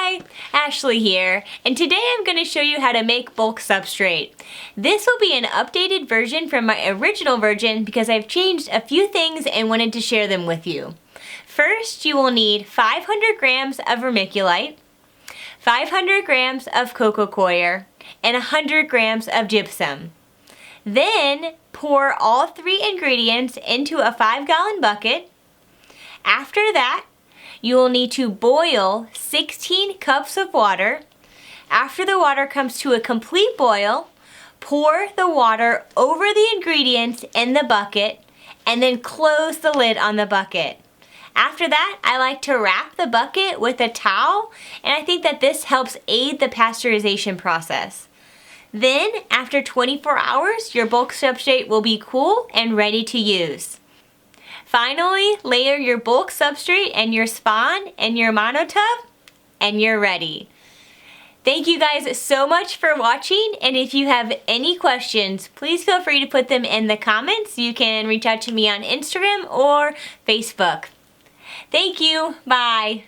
Hi, Ashley here, and today I'm going to show you how to make bulk substrate. This will be an updated version from my original version because I've changed a few things and wanted to share them with you. First, you will need 500 grams of vermiculite, 500 grams of Coco Coir, and 100 grams of gypsum. Then, pour all three ingredients into a 5-gallon bucket. After that, you will need to boil 16 cups of water. After the water comes to a complete boil, pour the water over the ingredients in the bucket and then close the lid on the bucket. After that, I like to wrap the bucket with a towel, and I think that this helps aid the pasteurization process. Then, after 24 hours, your bulk substrate will be cool and ready to use. Finally, layer your bulk substrate and your spawn and your monotub, and you're ready. Thank you guys so much for watching, and if you have any questions, please feel free to put them in the comments. You can reach out to me on Instagram or Facebook. Thank you. Bye.